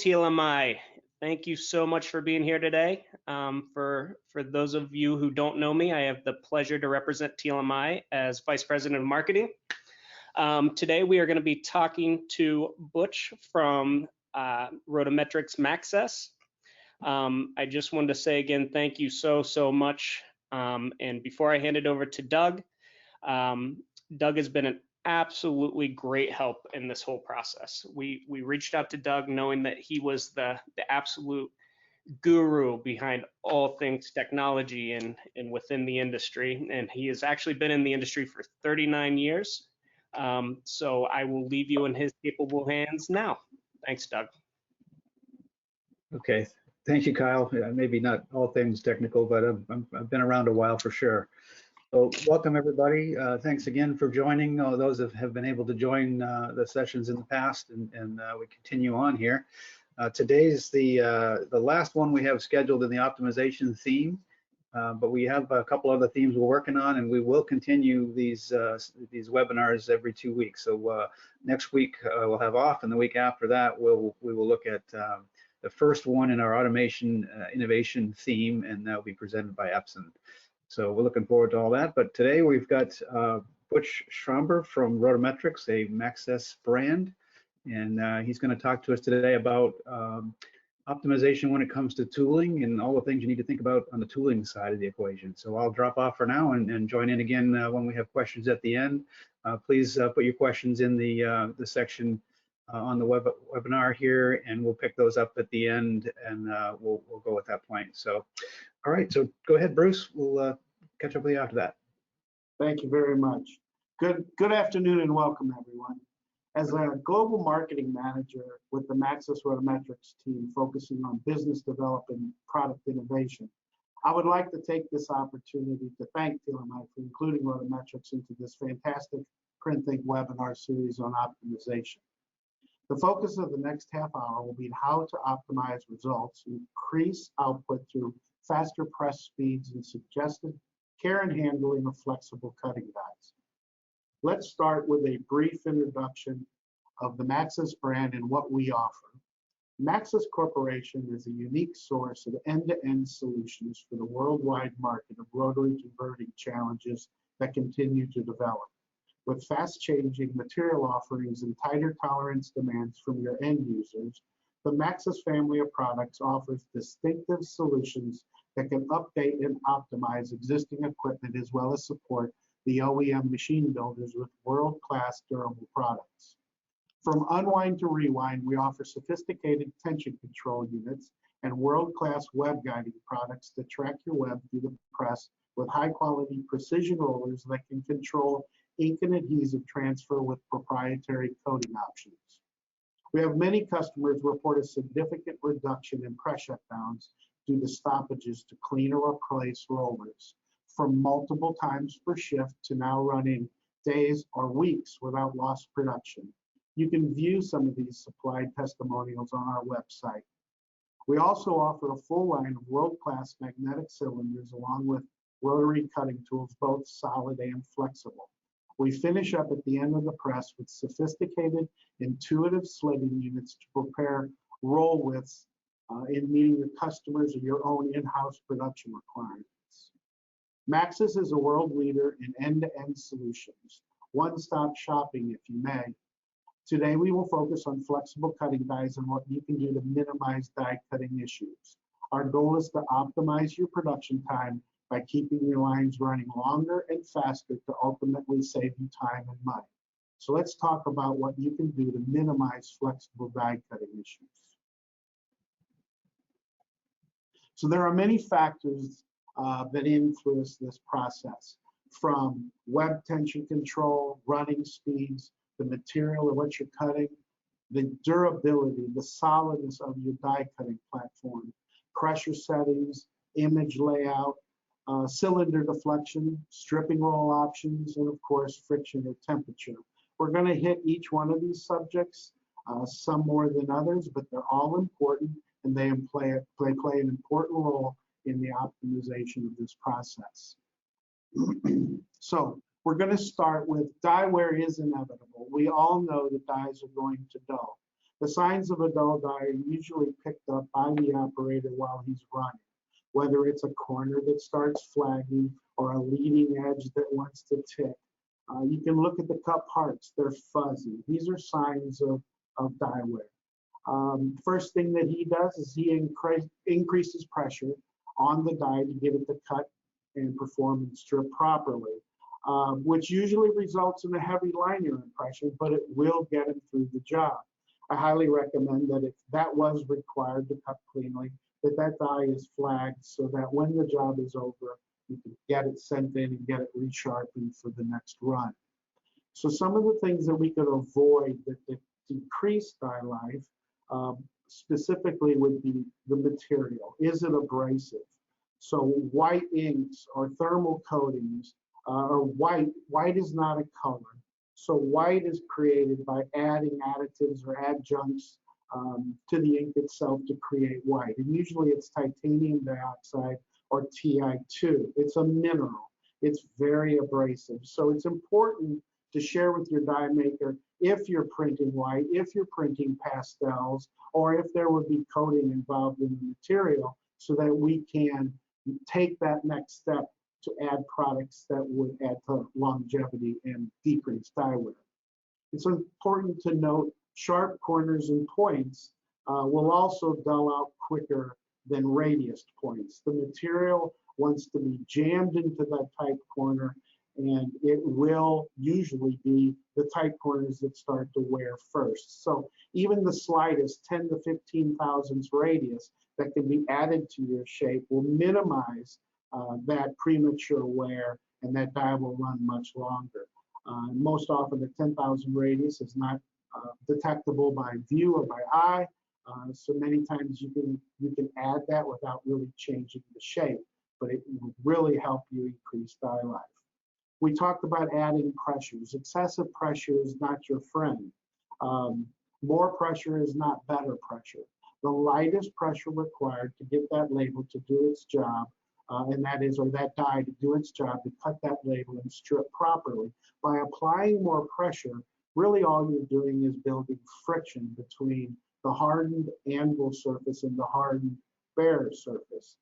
TLMI. Thank you so much for being here today. For those of you who don't know me, I have the pleasure to represent TLMI as Vice President of Marketing. Today we are going to be talking to Butch from Rotometrics Maxis. I just wanted to say again, thank you so much. And before I hand it over to Doug, Doug has been an absolutely great help in this whole process. We reached out to Doug knowing that he was the absolute guru behind all things technology and within the industry, and he has actually been in the industry for 39 years. So I will leave you in his capable hands now. Thanks, Doug. Okay, thank you, Kyle. Maybe not all things technical, but I've been around a while for sure. So welcome everybody. Thanks again for joining. Those that have been able to join the sessions in the past, and we continue on here. Today's the last one we have scheduled in the optimization theme, but we have a couple other themes we're working on, and we will continue these webinars every 2 weeks. So next week we'll have off, and the week after that we will look at the first one in our automation innovation theme, and that will be presented by Epson. So we're looking forward to all that. But today we've got Butch Schramber from Rotometrics, a Maxis brand, and he's going to talk to us today about optimization when it comes to tooling and all the things you need to think about on the tooling side of the equation. So I'll drop off for now and join in again when we have questions at the end. Please put your questions in the section on the webinar here, and we'll pick those up at the end, and we'll go at that point. So, all right, so go ahead, Bruce. We'll catch up with you after that. Thank you very much. Good afternoon and welcome, everyone. As a global marketing manager with the Maxis Rotometrics team focusing on business development, product innovation, I would like to take this opportunity to thank TLMI for including Rotometrics into this fantastic printTHINK webinar series on optimization. The focus of the next half hour will be how to optimize results, increase output through faster press speeds, and suggested care and handling of flexible cutting dies. Let's start with a brief introduction of the Maxis brand and what we offer. Maxis Corporation is a unique source of end-to-end solutions for the worldwide market of rotary converting challenges that continue to develop. With fast-changing material offerings and tighter tolerance demands from your end users, the Maxis family of products offers distinctive solutions that can update and optimize existing equipment as well as support the OEM machine builders with world-class durable products. From unwind to rewind, we offer sophisticated tension control units and world-class web guiding products to track your web through the press with high-quality precision rollers that can control ink and adhesive transfer with proprietary coating options. We have many customers report a significant reduction in press shutdowns due to stoppages to clean or replace rollers, from multiple times per shift to now running days or weeks without lost production. You can view some of these supplied testimonials on our website. We also offer a full line of world-class magnetic cylinders along with rotary cutting tools, both solid and flexible. We finish up at the end of the press with sophisticated, intuitive slitting units to prepare roll widths in meeting your customers or your own in-house production requirements. Maxis is a world leader in end-to-end solutions, one-stop shopping, if you may. Today, we will focus on flexible cutting dies and what you can do to minimize die cutting issues. Our goal is to optimize your production time by keeping your lines running longer and faster to ultimately save you time and money. So let's talk about what you can do to minimize flexible die cutting issues. So there are many factors that influence this process, from web tension control, running speeds, the material of what you're cutting, the durability, the solidness of your die cutting platform, pressure settings, image layout, cylinder deflection, stripping roll options, and of course, friction or temperature. We're going to hit each one of these subjects, some more than others, but they're all important, and they play an important role in the optimization of this process. So we're going to start with die wear is inevitable. We all know that dies are going to dull. The signs of a dull die are usually picked up by the operator while he's running, whether it's a corner that starts flagging or a leading edge that wants to tick. You can look at the cut parts, they're fuzzy. These are signs of die wear. First thing that he does is he increases pressure on the die to get it to cut and perform and strip properly, which usually results in a heavy liner impression, but it will get him through the job. I highly recommend that if that was required to cut cleanly, that die is flagged so that when the job is over, you can get it sent in and get it resharpened for the next run. So some of the things that we could avoid that decrease die life specifically would be the material. Is it abrasive? So white inks or thermal coatings or white is not a color. So white is created by adding additives or adjuncts to the ink itself to create white. And usually it's titanium dioxide or Ti2. It's a mineral. It's very abrasive. So it's important to share with your die maker if you're printing white, if you're printing pastels, or if there would be coating involved in the material so that we can take that next step to add products that would add to longevity and decrease die wear. It's important to note sharp corners and points will also dull out quicker than radiused points. The material wants to be jammed into that tight corner, and it will usually be the tight corners that start to wear first. So even the slightest 10 to 15 thousandths radius that can be added to your shape will minimize that premature wear, and that die will run much longer. Most often the 10,000 radius is not detectable by view or by eye, so many times you can add that without really changing the shape, but it will really help you increase die life. We talked about adding pressures. Excessive pressure is not your friend. More pressure is not better pressure. The lightest pressure required to get that label to do its job, and that is, or that die to do its job, to cut that label and strip properly. By applying more pressure, really all you're doing is building friction between the hardened anvil surface and the hardened bare surface.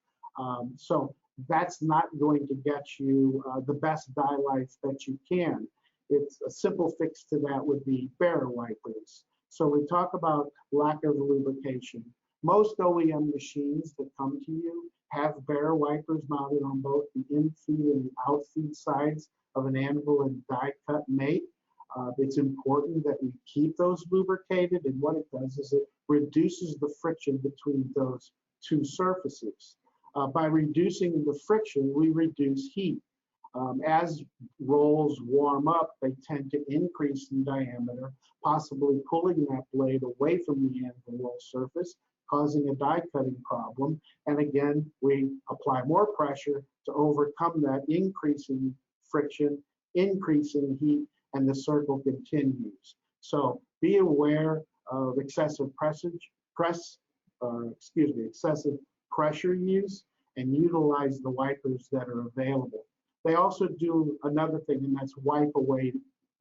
So that's not going to get you the best die life that you can. It's a simple fix to that would be bare wipers. So we talk about lack of lubrication. Most OEM machines that come to you have bare wipers mounted on both the in-feed and the out-feed sides of an anvil and die cut mate. It's important that we keep those lubricated, and what it does is it reduces the friction between those two surfaces. By reducing the friction, we reduce heat. As rolls warm up, they tend to increase in diameter, possibly pulling that blade away from the anvil roll surface, causing a die cutting problem. And again, we apply more pressure to overcome that increasing friction, increasing heat, and the circle continues. So be aware of excessive excessive pressure use, and utilize the wipers that are available. They also do another thing, and that's wipe away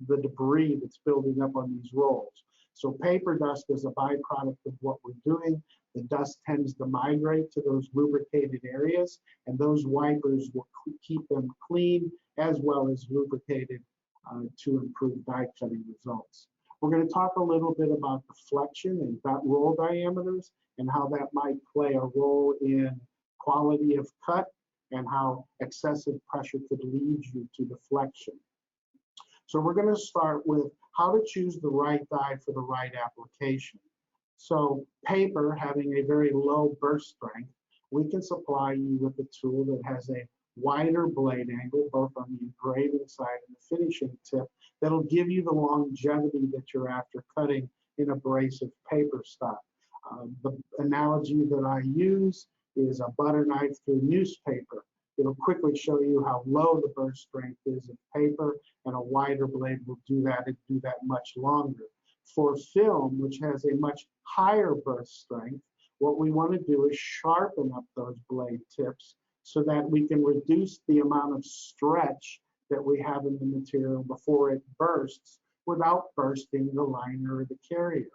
the debris that's building up on these rolls. So paper dust is a byproduct of what we're doing. The dust tends to migrate to those lubricated areas, and those wipers will keep them clean as well as lubricated to improve die cutting results. We're going to talk a little bit about deflection and roll diameters and how that might play a role in quality of cut and how excessive pressure could lead you to deflection. So we're going to start with how to choose the right die for the right application. So paper, having a very low burst strength, we can supply you with a tool that has a wider blade angle, both on the engraving side and the finishing tip, that'll give you the longevity that you're after cutting in abrasive paper stock. The analogy that I use is a butter knife through newspaper. It'll quickly show you how low the burst strength is of paper, and a wider blade will do that and do that much longer. For film, which has a much higher burst strength, what we want to do is sharpen up those blade tips so that we can reduce the amount of stretch that we have in the material before it bursts without bursting the liner or the carrier.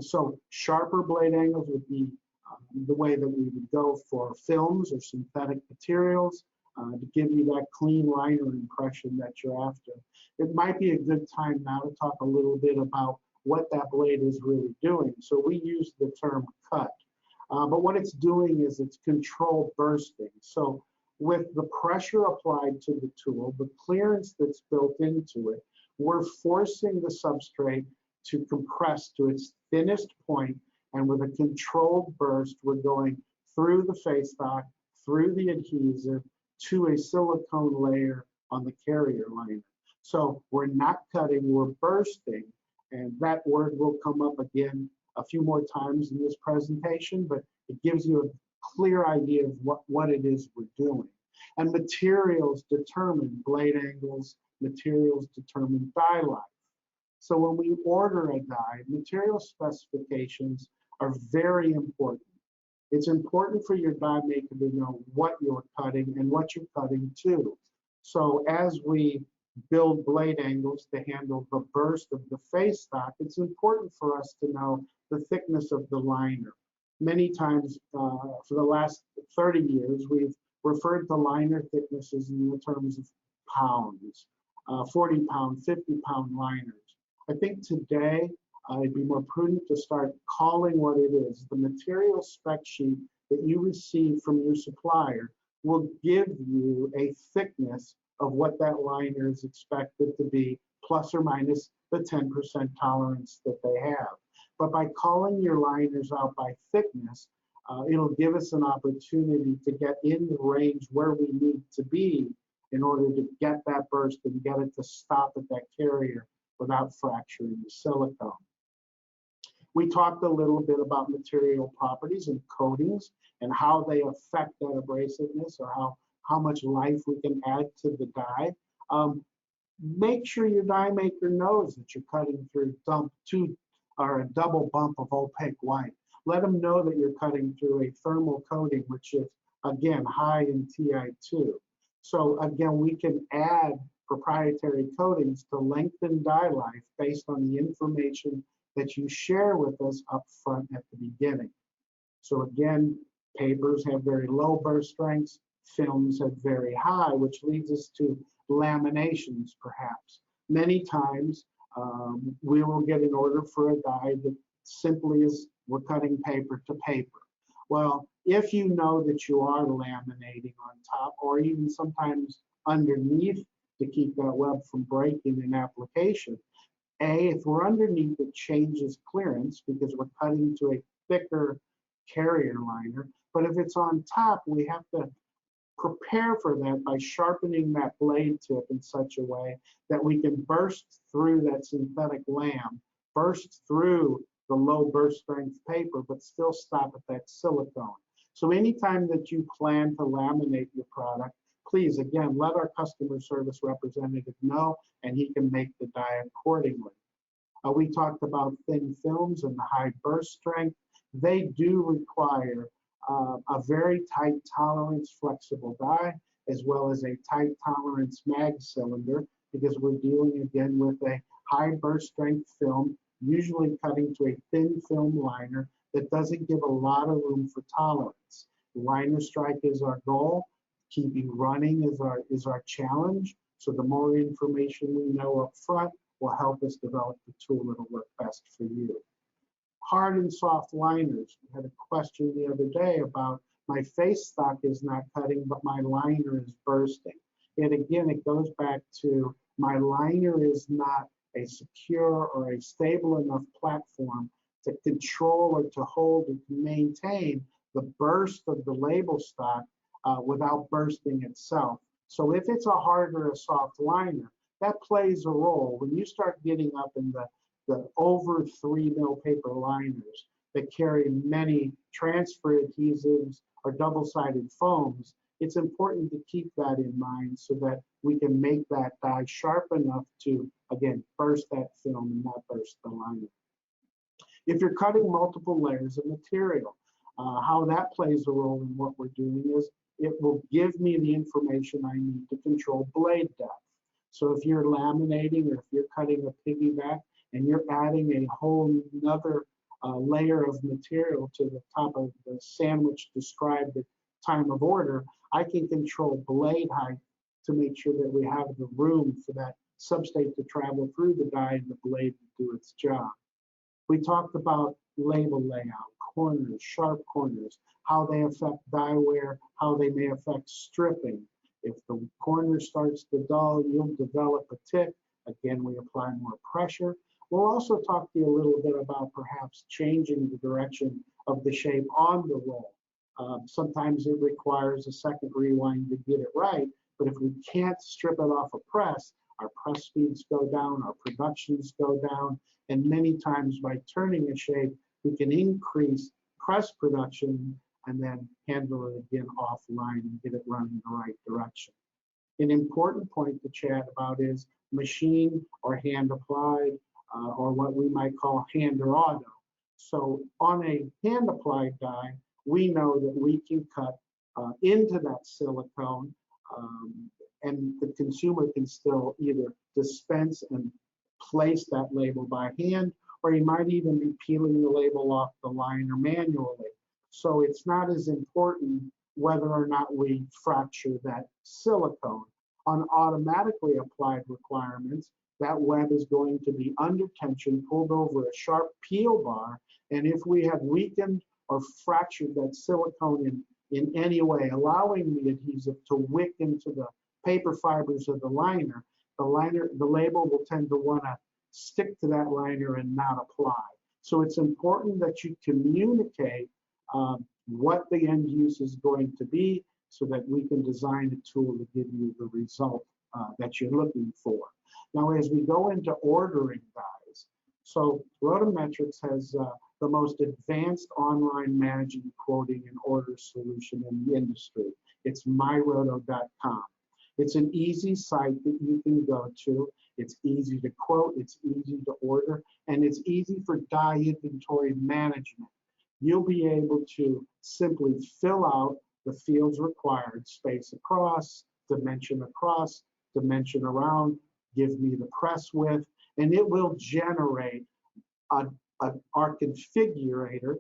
So sharper blade angles would be the way that we would go for films or synthetic materials to give you that clean liner impression that you're after. It might be a good time now to talk a little bit about what that blade is really doing. So we use the term cut, but what it's doing is it's controlled bursting. So with the pressure applied to the tool, the clearance that's built into it, we're forcing the substrate to compress to its thinnest point, and with a controlled burst, we're going through the face stock, through the adhesive, to a silicone layer on the carrier liner. So we're not cutting, we're bursting, and that word will come up again a few more times in this presentation, but it gives you a clear idea of what it is we're doing. And materials determine blade angles, materials determine die life. So when we order a die, material specifications are very important. It's important for your die maker to know what you're cutting and what you're cutting to. So as we build blade angles to handle the burst of the face stock, it's important for us to know the thickness of the liner. Many times for the last 30 years, we've referred to liner thicknesses in the terms of pounds, 40 pound, 50 pound liners. I think today it'd be more prudent to start calling what it is. The material spec sheet that you receive from your supplier will give you a thickness of what that liner is expected to be, plus or minus the 10% tolerance that they have. But by calling your liners out by thickness, it'll give us an opportunity to get in the range where we need to be in order to get that burst and get it to stop at that carrier without fracturing the silicone. We talked a little bit about material properties and coatings and how they affect that abrasiveness, or how much life we can add to the die. Make sure your die maker knows that you're cutting through a double bump of opaque white. Let them know that you're cutting through a thermal coating, which is, again, high in Ti2. So again, we can add proprietary coatings to lengthen die life based on the information that you share with us up front at the beginning. So again, papers have very low burst strengths, films have very high, which leads us to laminations perhaps. Many times we will get an order for a die that simply is we're cutting paper to paper. Well, if you know that you are laminating on top, or even sometimes underneath to keep that web from breaking in application, if we're underneath, it changes clearance because we're cutting to a thicker carrier liner. But if it's on top, we have to prepare for that by sharpening that blade tip in such a way that we can burst through that synthetic lam, burst through the low burst strength paper, but still stop at that silicone. So anytime that you plan to laminate your product, please, again, let our customer service representative know, and he can make the die accordingly. We talked about thin films and the high burst strength. They do require a very tight tolerance flexible die, as well as a tight tolerance mag cylinder, because we're dealing again with a high burst strength film, usually cutting to a thin film liner that doesn't give a lot of room for tolerance. Liner strike is our goal. Keeping running is our challenge. So the more information we know up front will help us develop the tool that'll work best for you. Hard and soft liners. We had a question the other day about my face stock is not cutting, but my liner is bursting. And again, it goes back to my liner is not a secure or a stable enough platform to control or to hold or to maintain the burst of the label stock without bursting itself. So if it's a hard or a soft liner, that plays a role. When you start getting up in the over 3 mil paper liners that carry many transfer adhesives or double-sided foams, it's important to keep that in mind so that we can make that die sharp enough to, again, burst that film and not burst the liner. If you're cutting multiple layers of material, how that plays a role in what we're doing is it will give me the information I need to control blade depth. So if you're laminating or if you're cutting a piggyback and you're adding a whole another layer of material to the top of the sandwich described at time of order, I can control blade height to make sure that we have the room for that substrate to travel through the die and the blade to do its job. We talked about label layout, corners, sharp corners, how they affect die wear, how they may affect stripping. If the corner starts to dull, you'll develop a tick. Again, we apply more pressure. We'll also talk to you a little bit about perhaps changing the direction of the shape on the roll. Sometimes it requires a second rewind to get it right, but if we can't strip it off a press, our press speeds go down, our productions go down, and many times by turning a shape, we can increase press production and then handle it again offline and get it running the right direction. An important point to chat about is machine or hand applied, or what we might call hand or auto. So on a hand applied die, we know that we can cut into that silicone, and the consumer can still either dispense and place that label by hand, or you might even be peeling the label off the liner manually. So it's not as important whether or not we fracture that silicone. On automatically applied requirements, that web is going to be under tension, pulled over a sharp peel bar, and if we have weakened or fractured that silicone in any way, allowing the adhesive to wick into the paper fibers of the liner, the label will tend to want to stick to that liner and not apply. So it's important that you communicate what the end use is going to be so that we can design a tool to give you the result that you're looking for. Now, as we go into ordering dies, so Rotometrics has the most advanced online managing, quoting, and order solution in the industry. It's myroto.com. It's an easy site that you can go to. It's easy to quote, it's easy to order, and it's easy for die inventory management. You'll be able to simply fill out the fields required, space across, dimension around, give me the press width, and it will generate our configurator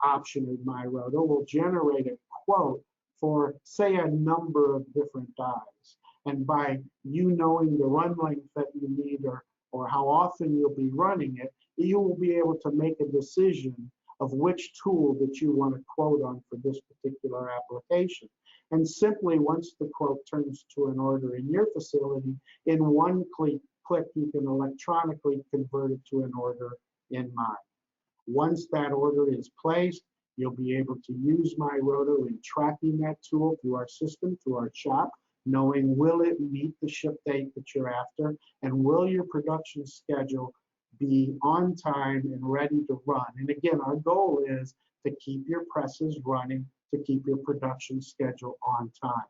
option in MyRoto will generate a quote for, say, a number of different dies. And by you knowing the run length that you need or how often you'll be running it, you will be able to make a decision of which tool that you want to quote on for this particular application. And simply, once the quote turns to an order in your facility, in one click, you can electronically convert it to an order in mine. Once that order is placed, you'll be able to use MyRoto in tracking that tool through our system, through our shop, knowing will it meet the ship date that you're after, and will your production schedule be on time and ready to run. And again, our goal is to keep your presses running, to keep your production schedule on time.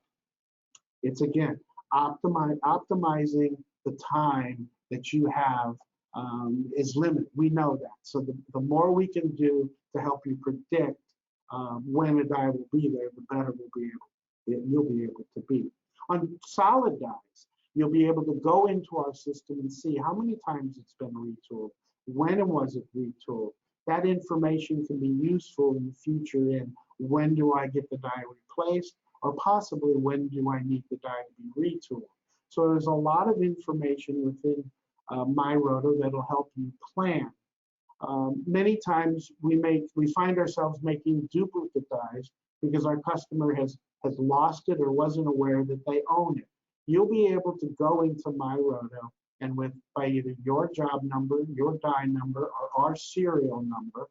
It's again, optimizing the time that you have is limited. We know that. So the more we can do to help you predict when a die will be there, the better you'll be able to be. On solid dies, you'll be able to go into our system and see how many times it's been retooled, when was it retooled. That information can be useful in the future in when do I get the die replaced, or possibly when do I need the die to be retooled. So there's a lot of information within MyRoto that'll help you plan. Many times we find ourselves making duplicate dies because our customer has lost it or wasn't aware that they own it. You'll be able to go into MyRoto and by either your job number, your die number, or our serial number,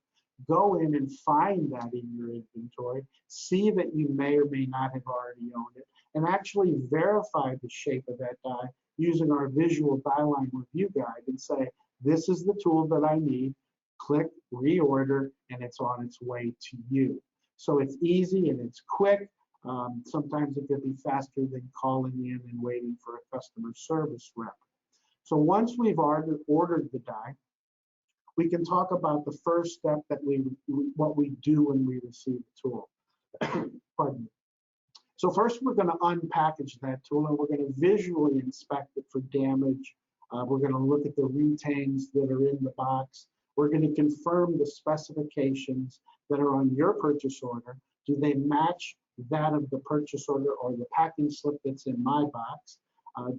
go in and find that in your inventory, see that you may or may not have already owned it, and actually verify the shape of that die using our visual die line review guide and say, this is the tool that I need, click reorder, and it's on its way to you. So it's easy and it's quick. Sometimes it can be faster than calling in and waiting for a customer service rep. So once we've ordered the die, we can talk about the first step that what we do when we receive the tool. Pardon me. So first we're going to unpackage that tool and we're going to visually inspect it for damage. We're going to look at the retains that are in the box. We're going to confirm the specifications that are on your purchase order. Do they match that of the purchase order or the packing slip that's in my box?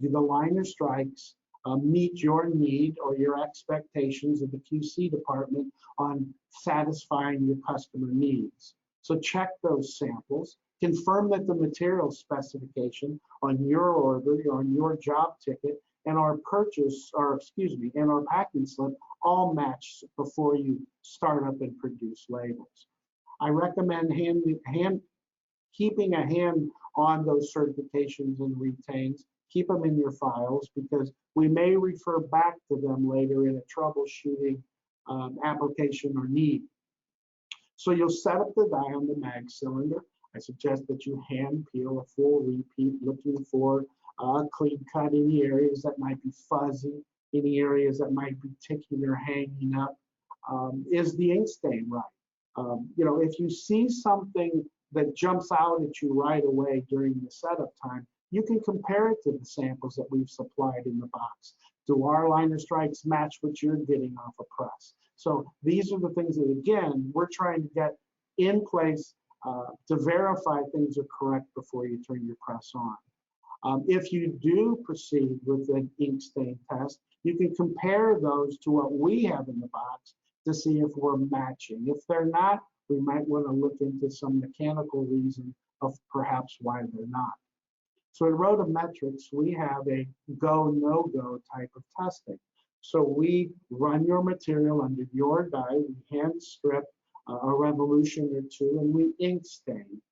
Do the liner strikes meet your need or your expectations of the QC department on satisfying your customer needs? So check those samples, confirm that the material specification on your order, on your job ticket, and our and our packing slip all match before you start up and produce labels. I recommend keeping a hand on those certifications and retains. Keep them in your files because we may refer back to them later in a troubleshooting application or need. So you'll set up the die on the mag cylinder. I suggest that you hand peel a full repeat, looking for a clean cut, any areas that might be fuzzy, any areas that might be ticking or hanging up. Is the ink stain right? If you see something that jumps out at you right away during the setup time, you can compare it to the samples that we've supplied in the box. Do our liner strikes match what you're getting off a press? So these are the things that, again, we're trying to get in place to verify things are correct before you turn your press on. If you do proceed with an ink stain test, you can compare those to what we have in the box to see if we're matching. If they're not, we might want to look into some mechanical reason of perhaps why they're not. So at Rotometrics, we have a go, no-go type of testing. So we run your material under your die, we hand strip a revolution or two, and we ink stain.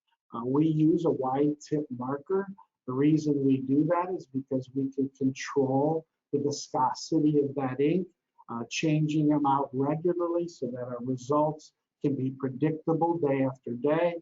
We use a wide tip marker. The reason we do that is because we can control the viscosity of that ink, changing them out regularly so that our results can be predictable day after day.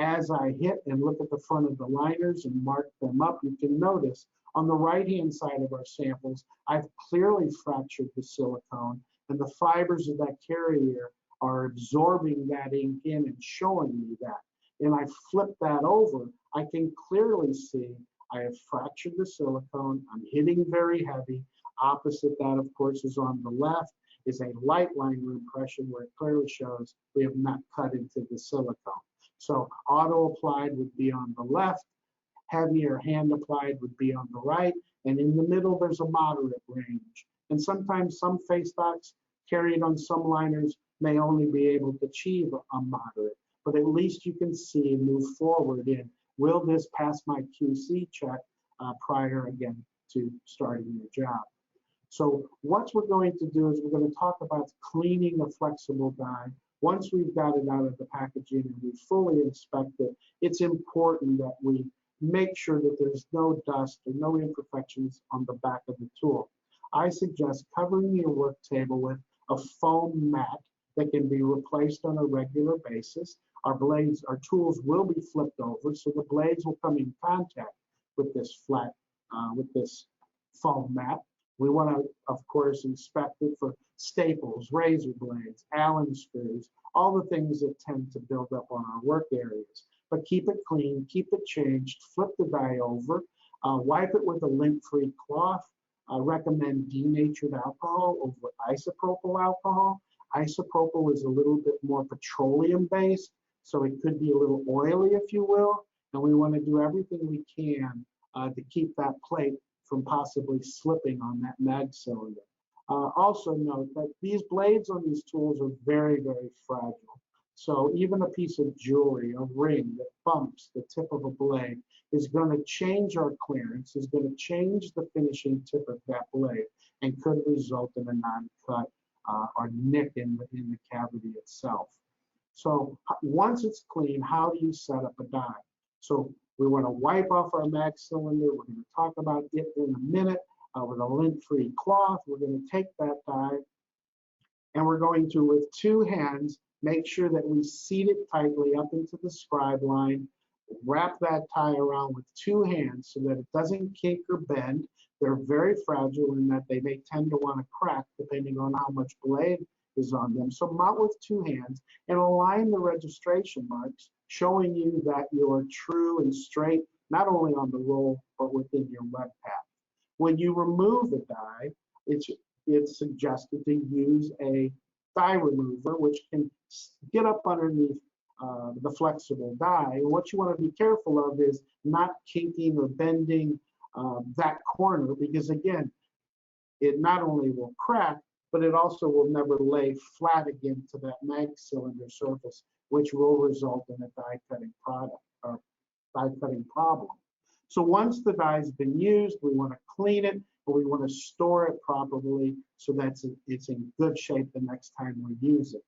As I hit and look at the front of the liners and mark them up, you can notice on the right-hand side of our samples, I've clearly fractured the silicone, and the fibers of that carrier are absorbing that ink in and showing me that. And I flip that over, I can clearly see I have fractured the silicone, I'm hitting very heavy. Opposite that, of course, is on the left, is a light liner impression where it clearly shows we have not cut into the silicone. So auto applied would be on the left, heavier hand applied would be on the right, and in the middle there's a moderate range. And sometimes some face stocks carried on some liners may only be able to achieve a moderate, but at least you can see and move forward in, will this pass my QC check prior again to starting your job. So what we're going to do is we're going to talk about cleaning a flexible die. Once we've got it out of the packaging and we fully inspect it, it's important that we make sure that there's no dust or no imperfections on the back of the tool. I suggest covering your work table with a foam mat that can be replaced on a regular basis. Our tools will be flipped over, so the blades will come in contact with this with this foam mat. We want to, of course, inspect it for staples, razor blades, Allen screws, all the things that tend to build up on our work areas. But keep it clean, keep it changed, flip the die over, wipe it with a lint-free cloth. I recommend denatured alcohol over isopropyl alcohol. Isopropyl is a little bit more petroleum-based, so it could be a little oily, if you will, and we want to do everything we can to keep that plate from possibly slipping on that mag cylinder. Also note that these blades on these tools are very, very fragile. So even a piece of jewelry, a ring that bumps the tip of a blade is going to change our clearance, is going to change the finishing tip of that blade, and could result in a non-cut or nick in the cavity itself. So once it's clean, how do you set up a die? So we want to wipe off our mag cylinder. We're going to talk about it in a minute with a lint-free cloth. We're going to take that die and we're going to, with two hands, make sure that we seat it tightly up into the scribe line, wrap that tie around with two hands so that it doesn't kink or bend. They're very fragile in that they may tend to want to crack depending on how much blade is on them. So mount with two hands and align the registration marks, showing you that you're true and straight, not only on the roll, but within your web path. When you remove the die, it's suggested to use a die remover, which can get up underneath the flexible die. And what you want to be careful of is not kinking or bending that corner, because again, it not only will crack, but it also will never lay flat again to that mag cylinder surface, which will result in a die cutting product or die cutting problem. So once the die has been used, we want to clean it, but we want to store it properly so that it's in good shape the next time we use it.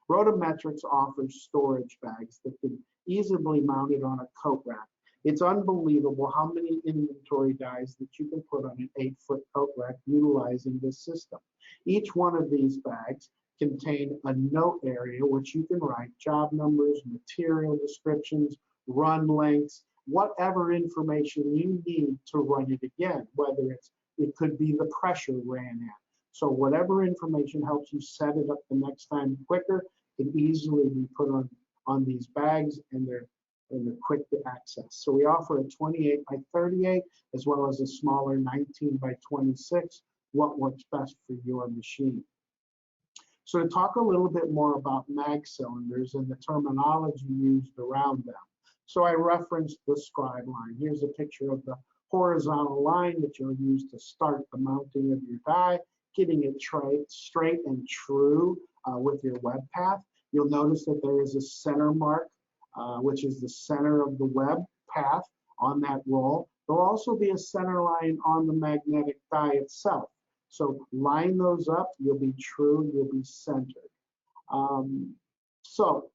Rotometrics offers storage bags that can easily be mounted on a coat rack. It's unbelievable how many inventory dies that you can put on an 8-foot coat rack utilizing this system. Each one of these bags contain a note area which you can write job numbers, material descriptions, run lengths, whatever information you need to run it again, whether it could be the pressure ran at. So whatever information helps you set it up the next time quicker can easily be put on these bags, and they're quick to access. So we offer a 28 by 38 as well as a smaller 19 by 26, what works best for your machine. So to talk a little bit more about mag cylinders and the terminology used around them. So I referenced the scribe line. Here's a picture of the horizontal line that you'll use to start the mounting of your die, getting it straight and true with your web path. You'll notice that there is a center mark, which is the center of the web path on that roll. There'll also be a center line on the magnetic die itself. So line those up, you'll be true, you'll be centered. So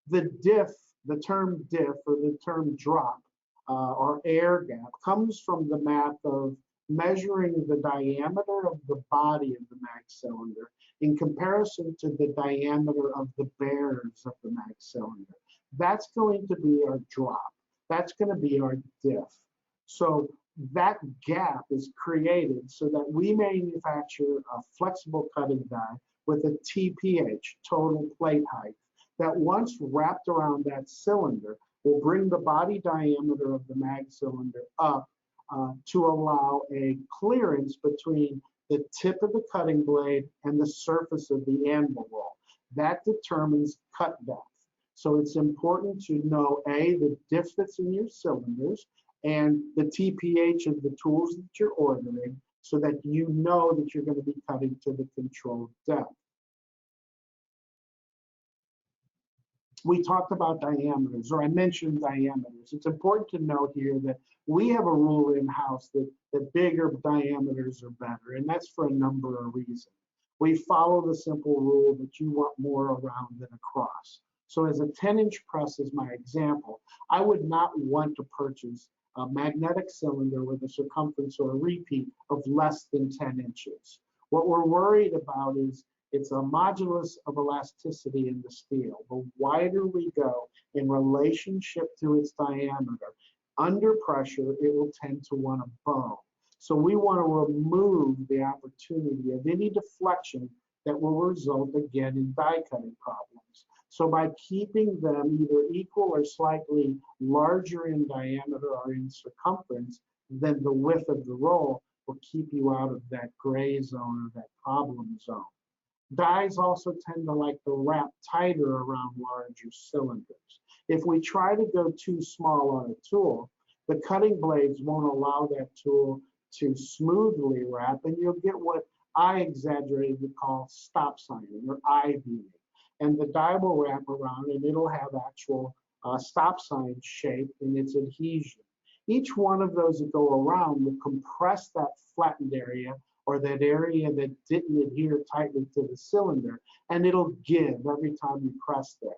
the diff, the term diff or the term drop or air gap comes from the math of measuring the diameter of the body of the mag cylinder in comparison to the diameter of the bearings of the mag cylinder. That's going to be our drop. That's going to be our diff. So that gap is created so that we manufacture a flexible cutting die with a TPH, total plate height, that once wrapped around that cylinder will bring the body diameter of the mag cylinder up to allow a clearance between the tip of the cutting blade and the surface of the anvil roll. That determines cut depth. So it's important to know the diff that's in your cylinders and the TPH of the tools that you're ordering so that you know that you're going to be cutting to the controlled depth. We talked about diameters, or I mentioned diameters. It's important to note here that we have a rule in-house that bigger diameters are better, and that's for a number of reasons. We follow the simple rule that you want more around than across. So as a 10-inch press is my example, I would not want to purchase a magnetic cylinder with a circumference or a repeat of less than 10 inches. What we're worried about is it's a modulus of elasticity in the steel. The wider we go in relationship to its diameter, under pressure, it will tend to want to bow. So we want to remove the opportunity of any deflection that will result again in die cutting problems. So by keeping them either equal or slightly larger in diameter or in circumference than the width of the roll will keep you out of that gray zone or that problem zone. Dies also tend to like to wrap tighter around larger cylinders. If we try to go too small on a tool, the cutting blades won't allow that tool to smoothly wrap, and you'll get what I exaggerated to call stop signing or I-beaming. And the die will wrap around and it'll have actual stop sign shape in its adhesion. Each one of those that go around will compress that flattened area or that area that didn't adhere tightly to the cylinder, and it'll give every time you press there.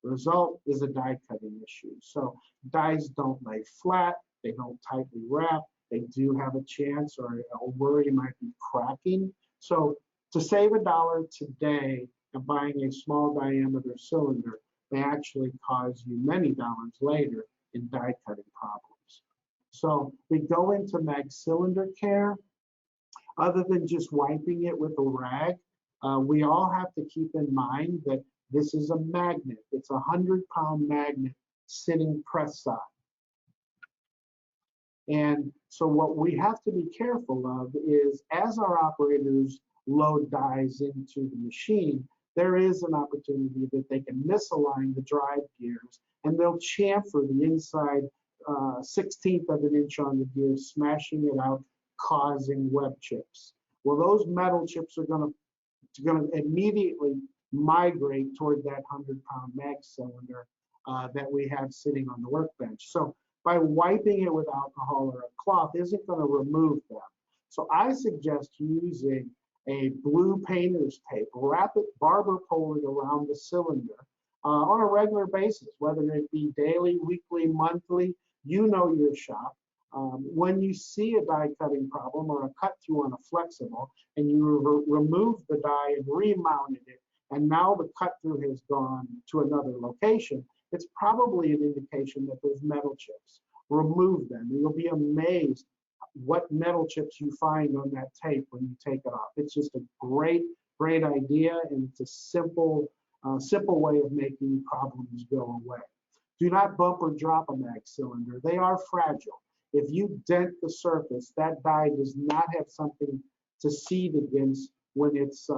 The result is a die cutting issue. So dies don't lay flat, they don't tightly wrap, they do have a chance or a worry might be cracking. So to save $1 today of buying a small diameter cylinder may actually cause you many dollars later in die cutting problems. So we go into mag cylinder care. Other than just wiping it with a rag, we all have to keep in mind that this is a magnet. It's a 100-pound magnet sitting press side. And so what we have to be careful of is as our operators load dies into the machine, there is an opportunity that they can misalign the drive gears, and they'll chamfer the inside 16th of an inch on the gear, smashing it out, causing web chips. Well, those metal chips are going to immediately migrate toward that 100-pound mag cylinder that we have sitting on the workbench. So by wiping it with alcohol or a cloth isn't going to remove them. So I suggest using a blue painter's tape, wrap it, barber pole it around the cylinder on a regular basis, whether it be daily, weekly, monthly. You know your shop. When you see a die cutting problem or a cut through on a flexible, and you remove the die and remounted it, and now the cut through has gone to another location, it's probably an indication that there's metal chips. Remove them, and you'll be amazed what metal chips you find on that tape when you take it off. It's just a great idea, and it's a simple way of making problems go away. Do not bump or drop a mag cylinder. They are fragile. If you dent the surface, that die does not have something to seed against when it's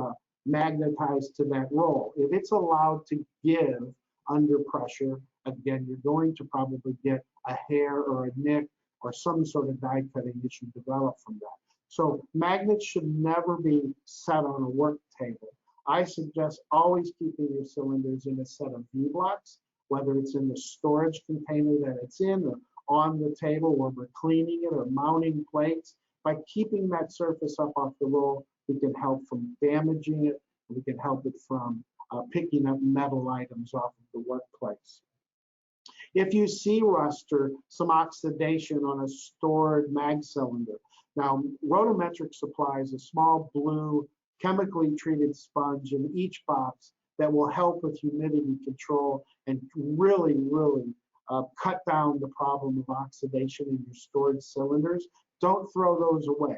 magnetized to that roll. If it's allowed to give under pressure, again, you're going to probably get a hair or a nick or some sort of die cutting issue develop from that. So magnets should never be set on a work table. I suggest always keeping your cylinders in a set of V-blocks, whether it's in the storage container that it's in or on the table where we're cleaning it or mounting plates. By keeping that surface up off the roll, we can help from damaging it. We can help it from picking up metal items off of the workplace. If you see rust or some oxidation on a stored mag cylinder, now Rotometrics supplies a small blue chemically treated sponge in each box that will help with humidity control and really cut down the problem of oxidation in your stored cylinders. Don't throw those away.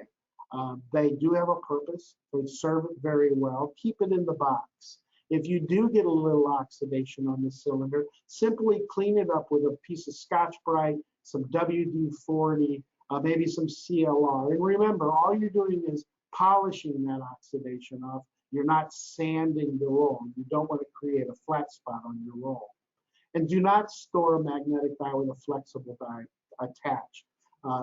They do have a purpose. They serve it very well. Keep it in the box. If you do get a little oxidation on the cylinder, simply clean it up with a piece of Scotch-Brite, some WD-40, maybe some CLR. And remember, all you're doing is polishing that oxidation off. You're not sanding the roll. You don't want to create a flat spot on your roll. And do not store a magnetic die with a flexible die attached.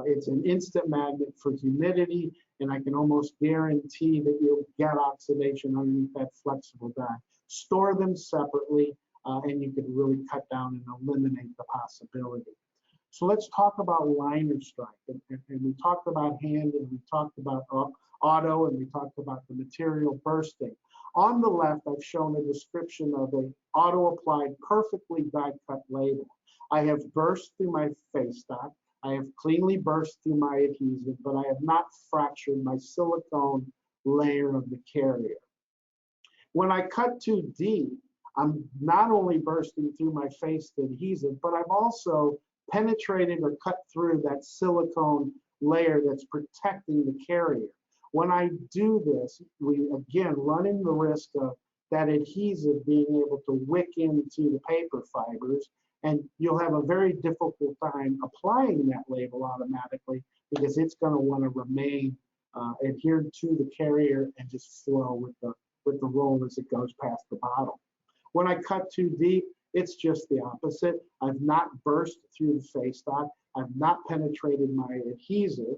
It's an instant magnet for humidity, and I can almost guarantee that you'll get oxidation underneath that flexible die. Store them separately, and you can really cut down and eliminate the possibility. So let's talk about liner strike. And we talked about hand, and we talked about auto, and we talked about the material bursting. On the left, I've shown a description of an auto-applied, perfectly die-cut label. I have burst through my face stock. I have cleanly burst through my adhesive, but I have not fractured my silicone layer of the carrier. When I cut too deep, I'm not only bursting through my face adhesive, but I've also penetrated or cut through that silicone layer that's protecting the carrier. When I do this, we again running the risk of that adhesive being able to wick into the paper fibers, and you'll have a very difficult time applying that label automatically because it's going to want to remain adhered to the carrier and just flow with the roll as it goes past the bottle. When I cut too deep, it's just the opposite. I've not burst through the face stock. I've not penetrated my adhesive,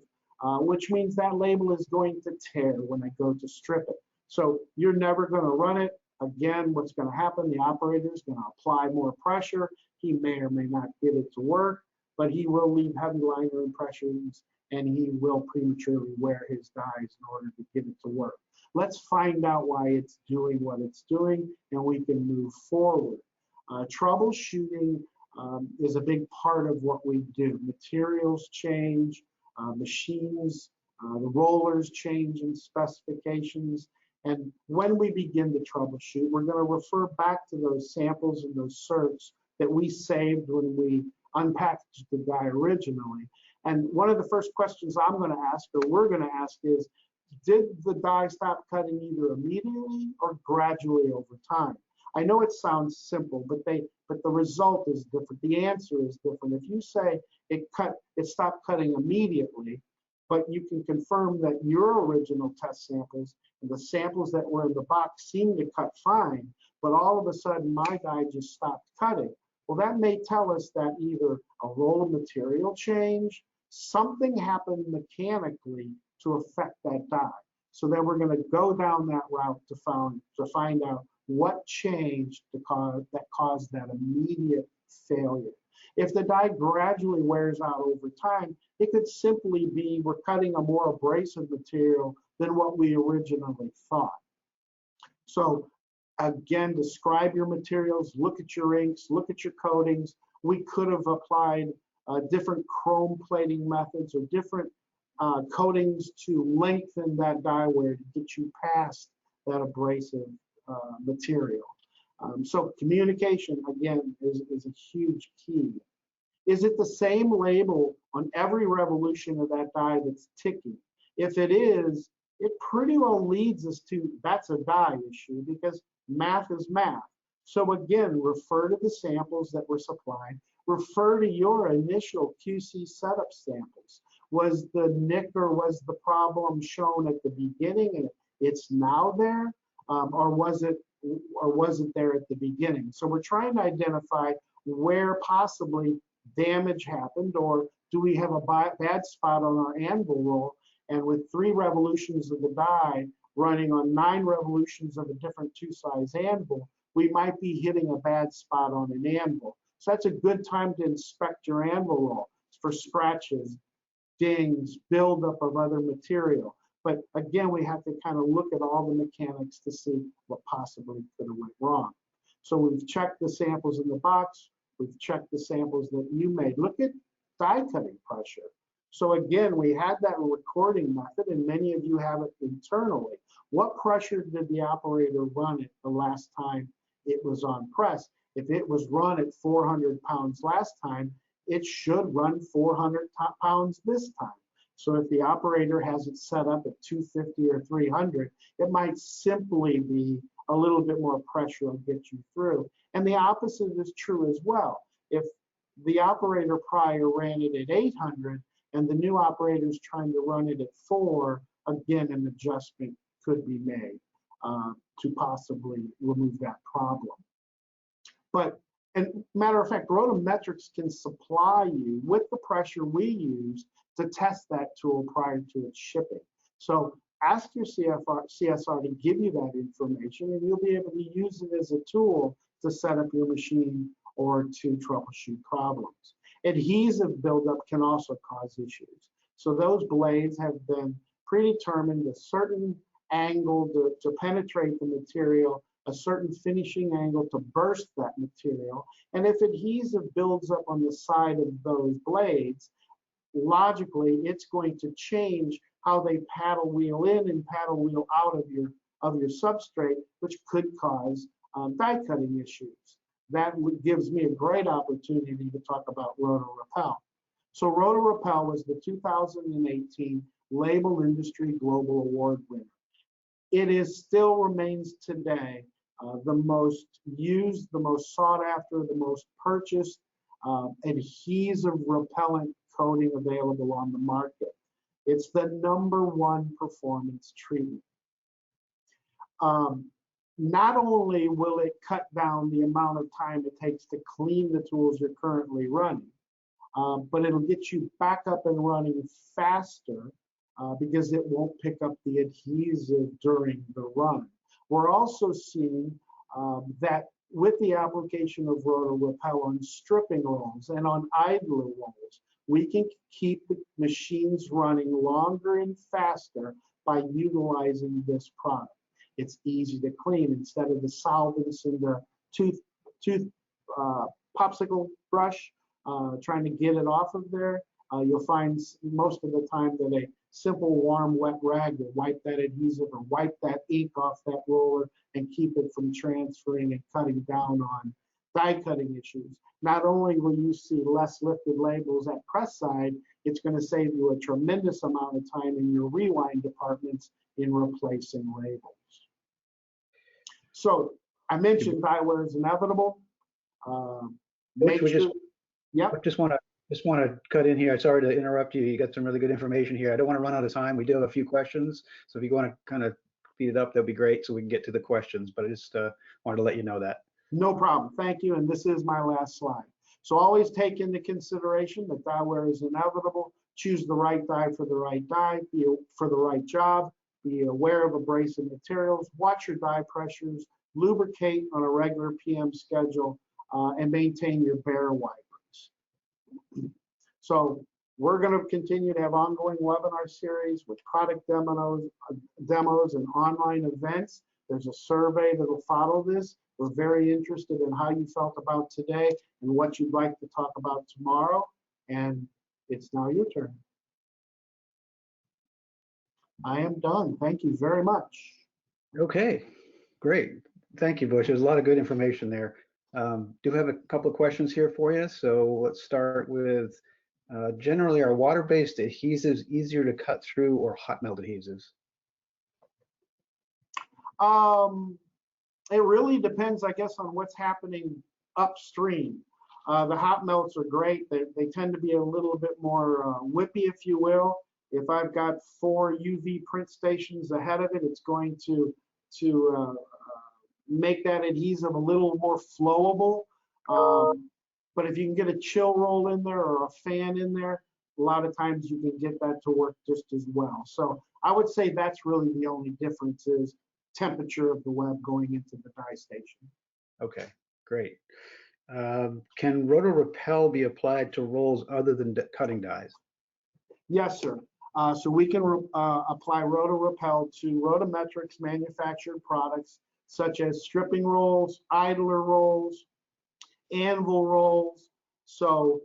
which means that label is going to tear when I go to strip it. So you're never going to run it. Again, what's going to happen, the operator is going to apply more pressure. He may or may not get it to work, but he will leave heavy liner impressions, and he will prematurely wear his dies in order to get it to work. Let's find out why it's doing what it's doing, and we can move forward. Troubleshooting is a big part of what we do. Materials change, machines, the rollers change in specifications. And when we begin to troubleshoot, we're going to refer back to those samples and those certs that we saved when we unpackaged the die originally. And one of the first questions I'm going to ask, or we're going to ask, is, did the die stop cutting either immediately or gradually over time? I know it sounds simple, but the result is different. The answer is different. If you say it stopped cutting immediately, but you can confirm that your original test samples and the samples that were in the box seem to cut fine, but all of a sudden my die just stopped cutting. Well, that may tell us that either a roll of material changed, something happened mechanically to affect that die. So then we're going to go down that route to find out what changed that caused that immediate failure. If the die gradually wears out over time, it could simply be we're cutting a more abrasive material than what we originally thought. So again, describe your materials, look at your inks, look at your coatings. We could have applied different chrome plating methods or different coatings to lengthen that die wear to get you past that abrasive material. So communication, again, is a huge key. Is it the same label on every revolution of that die that's ticking? If it is, it pretty well leads us to that's a die issue, because math is math. So again, refer to the samples that were supplied. Refer to your initial QC setup samples. Was the nick or was the problem shown at the beginning and it's now there, or was it there at the beginning? So we're trying to identify where possibly damage happened, or do we have a bad spot on our anvil roll, and with 3 revolutions of the die running on 9 revolutions of a different 2-size anvil, we might be hitting a bad spot on an anvil. So that's a good time to inspect your anvil roll for scratches, dings, buildup of other material. But again, we have to kind of look at all the mechanics to see what possibly could have went wrong. So we've checked the samples in the box. We've checked the samples that you made. Look at die cutting pressure. So again, we had that recording method, and many of you have it internally. What pressure did the operator run it the last time it was on press? If it was run at 400 pounds last time, it should run 400 pounds this time. So if the operator has it set up at 250 or 300, it might simply be a little bit more pressure will get you through. And the opposite is true as well. If the operator prior ran it at 800 and the new operator is trying to run it at 4, again, an adjustment could be made to possibly remove that problem. But, and matter of fact, Rotometrics can supply you with the pressure we use to test that tool prior to its shipping. So ask your CSR to give you that information, and you'll be able to use it as a tool to set up your machine or to troubleshoot problems. Adhesive buildup can also cause issues. So those blades have been predetermined a certain angle to penetrate the material, a certain finishing angle to burst that material. And if adhesive builds up on the side of those blades, logically, it's going to change how they paddle wheel in and paddle wheel out of your substrate, which could cause die cutting issues. That gives me a great opportunity to talk about Rotor Repellent. So Rotor Repellent was the 2018 Label Industry Global Award winner. It is still remains today the most used, the most sought after, the most purchased adhesive repellent coating available on the market. It's the #1 performance treatment. Not only will it cut down the amount of time it takes to clean the tools you're currently running, but it'll get you back up and running faster because it won't pick up the adhesive during the run. We're also seeing that with the application of Rotor Repellent on stripping rolls and on idler rolls, we can keep the machines running longer and faster by utilizing this product. It's easy to clean. Instead of the solvents in the tooth popsicle brush, trying to get it off of there, you'll find most of the time that a simple warm wet rag will wipe that adhesive or wipe that ink off that roller and keep it from transferring and cutting down on die cutting issues. Not only will you see less lifted labels at press side, it's going to save you a tremendous amount of time in your rewind departments in replacing labels. So I mentioned Dyewear is inevitable. Make sure. Yep. I just want to cut in here. Sorry to interrupt you. You got some really good information here. I don't want to run out of time. We do have a few questions. So if you want to kind of speed it up, that'd be great so we can get to the questions. But I just wanted to let you know that. No problem. Thank you. And this is my last slide. So always take into consideration that dye wear is inevitable. Choose the right dye for the right dye, for the right job. Be aware of abrasive materials. Watch your dye pressures. Lubricate on a regular PM schedule, and maintain your bare wipers. So we're going to continue to have ongoing webinar series with product demos and online events. There's a survey that will follow this. We're very interested in how you felt about today and what you'd like to talk about tomorrow. And it's now your turn. I am done. Thank you very much. Okay, great. Thank you, Bush. There's a lot of good information there. Do have a couple of questions here for you. So let's start with, generally, are water-based adhesives easier to cut through or hot melt adhesives? It really depends, I guess, on what's happening upstream. The hot melts are great. They tend to be a little bit more whippy, if you will. If I've got 4 UV print stations ahead of it, it's going to make that adhesive a little more flowable. But if you can get a chill roll in there or a fan in there, a lot of times you can get that to work just as well. So I would say that's really the only difference is temperature of the web going into the dye station. Okay, great. Can Rotor Repel be applied to rolls other than cutting dyes? Yes, sir. So we can apply Rotor Repel to Rotometrics manufactured products such as stripping rolls, idler rolls, anvil rolls. So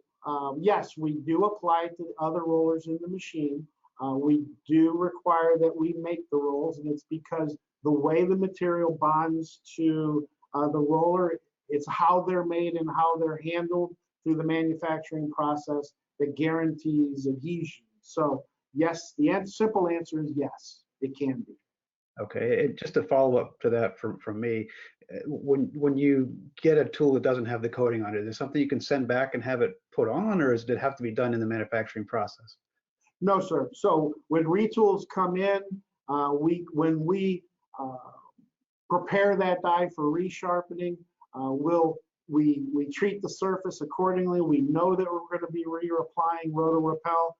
yes, we do apply it to other rollers in the machine. We do require that we make the rolls, and it's because the way the material bonds to the roller, it's how they're made and how they're handled through the manufacturing process that guarantees adhesion. So yes, the simple answer is yes, it can be. Okay, and just a follow up to that from me, when you get a tool that doesn't have the coating on it, is it something you can send back and have it put on, or does it have to be done in the manufacturing process? No, sir. So when retools come in, when we prepare that die for resharpening, we treat the surface accordingly. We know that we're going to be reapplying Rotor Repel.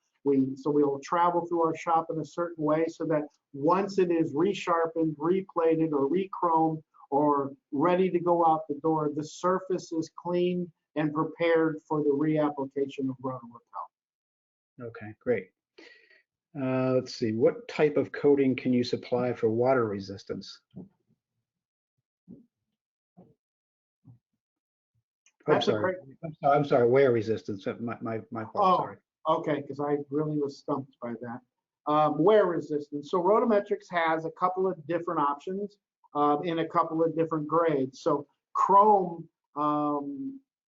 So we'll travel through our shop in a certain way so that once it is resharpened, replated, or rechromed, or ready to go out the door, the surface is clean and prepared for the reapplication of Rotor Repel. Okay, great. Let's see, what type of coating can you supply for water resistance? I'm sorry, wear resistance. My fault, sorry. Okay, because I really was stumped by that. Wear resistance. So Rotometrics has a couple of different options in a couple of different grades. So chrome,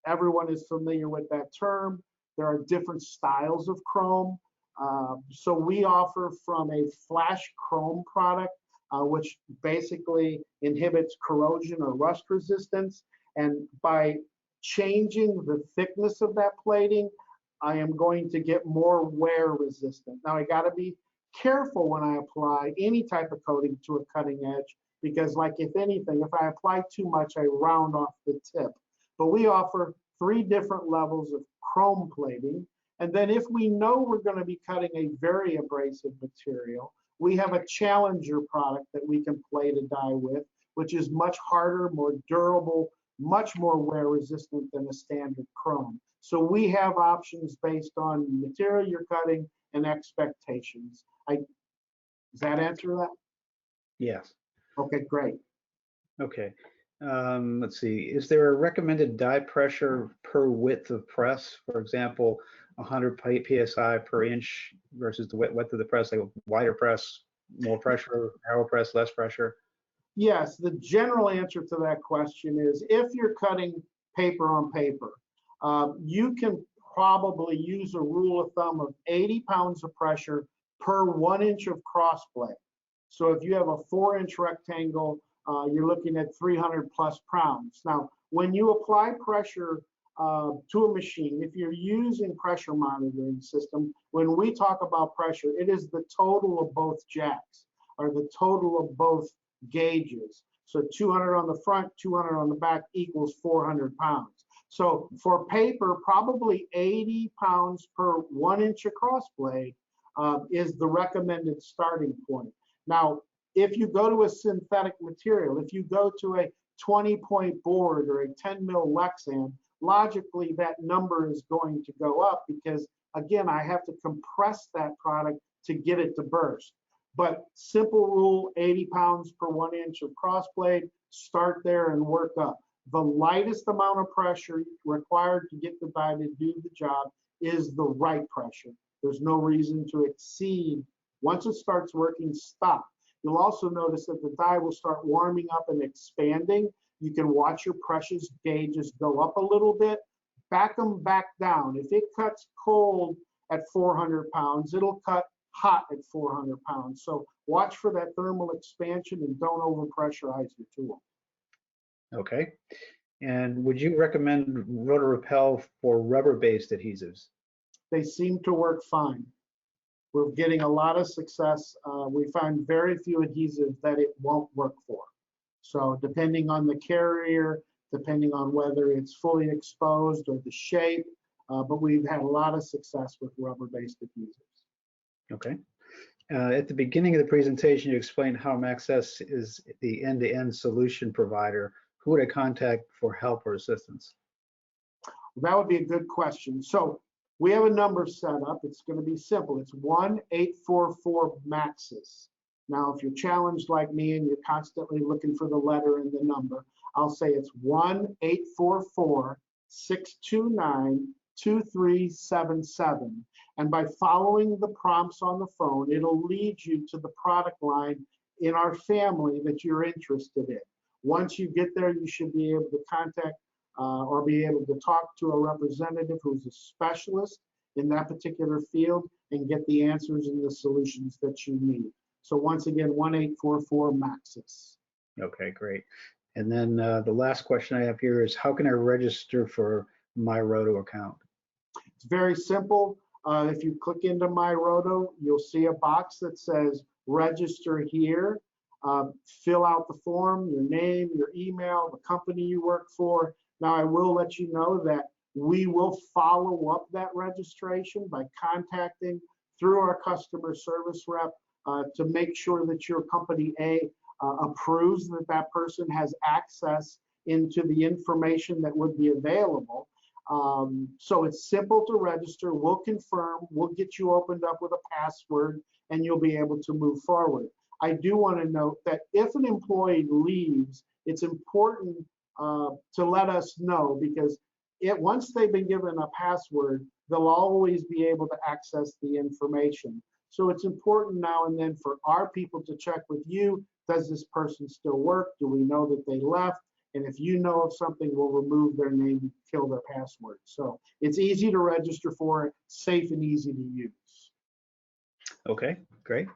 everyone is familiar with that term. There are different styles of chrome. So we offer from a flash chrome product, which basically inhibits corrosion or rust resistance. And by changing the thickness of that plating, I am going to get more wear resistant. Now I got to be careful when I apply any type of coating to a cutting edge, because like if anything, if I apply too much, I round off the tip. But we offer 3 different levels of chrome plating. And then if we know we're going to be cutting a very abrasive material, we have a challenger product that we can plate a die with, which is much harder, more durable, much more wear resistant than a standard chrome. So we have options based on material you're cutting and expectations. Does that answer that? Yes. Okay, great. Okay. Let's see. Is there a recommended die pressure per width of press? For example, 100 psi per inch versus the width of the press, like a wider press, more pressure, narrower press, less pressure? Yes, the general answer to that question is if you're cutting paper on paper, you can probably use a rule of thumb of 80 pounds of pressure per 1 inch of crossblade. So if you have a 4-inch rectangle, you're looking at 300 plus pounds. Now, when you apply pressure to a machine, if you're using pressure monitoring system, when we talk about pressure, it is the total of both jacks. are the total of both gauges. So 200 on the front, 200 on the back equals 400 pounds. So for paper, probably 80 pounds per 1 inch across blade is the recommended starting point. Now, if you go to a synthetic material, if you go to a 20-point board or a 10 mil Lexan, logically that number is going to go up because, again, I have to compress that product to get it to burst. But simple rule, 80 pounds per 1 inch of crossblade, start there and work up. The lightest amount of pressure required to get the die to do the job is the right pressure. There's no reason to exceed. Once it starts working, stop. You'll also notice that the die will start warming up and expanding. You can watch your pressure gauges go up a little bit, back them back down. If it cuts cold at 400 pounds, it'll cut hot at 400 pounds. So watch for that thermal expansion and don't overpressurize your tool. Okay. And would you recommend Rotor Repel for rubber-based adhesives? They seem to work fine. We're getting a lot of success. We find very few adhesives that it won't work for. So depending on the carrier, depending on whether it's fully exposed or the shape, but we've had a lot of success with rubber-based adhesives. Okay. At the beginning of the presentation, you explained how Maxis is the end-to-end solution provider. Who would I contact for help or assistance? That would be a good question. So we have a number set up. It's going to be simple. It's 1-844-MAXIS. Now, if you're challenged like me and you're constantly looking for the letter and the number, I'll say it's 1-844-629-2377. And by following the prompts on the phone, it'll lead you to the product line in our family that you're interested in. Once you get there, you should be able to contact or be able to talk to a representative who's a specialist in that particular field and get the answers and the solutions that you need. So once again, 1-844-MAXIS. Okay, great. And then the last question I have here is, how can I register for my Roto account? It's very simple. If you click into My Roto, you'll see a box that says register here. Fill out the form, your name, your email, the company you work for. Now, I will let you know that we will follow up that registration by contacting through our customer service rep to make sure that your company approves that that person has access into the information that would be available. So it's simple to register. We'll confirm, we'll get you opened up with a password, and you'll be able to move forward. I do want to note that if an employee leaves, it's important to let us know, because once they've been given a password, they'll always be able to access the information. So it's important now and then for our people to check with you. Does this person still work? Do we know that they left? And if you know of something, we'll remove their name and kill their password. So it's easy to register for it, safe and easy to use. Okay, great.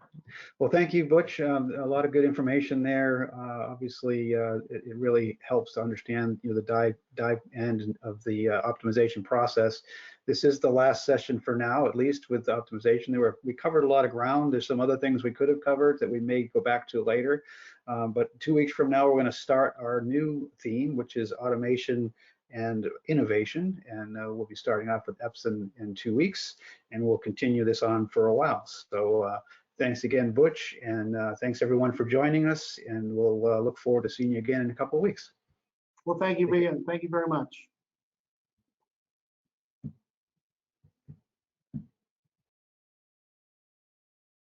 Well, thank you, Butch. A lot of good information there. Obviously, it really helps to understand, the die end of the optimization process. This is the last session for now, at least with the optimization. We covered a lot of ground. There's some other things we could have covered that we may go back to later. But 2 weeks from now, we're going to start our new theme, which is automation and innovation, and we'll be starting off with Epson in 2 weeks, and we'll continue this on for a while. So thanks again, Butch, and thanks everyone for joining us, and we'll look forward to seeing you again in a couple of weeks. Well, thank you, Ian. Thank you very much.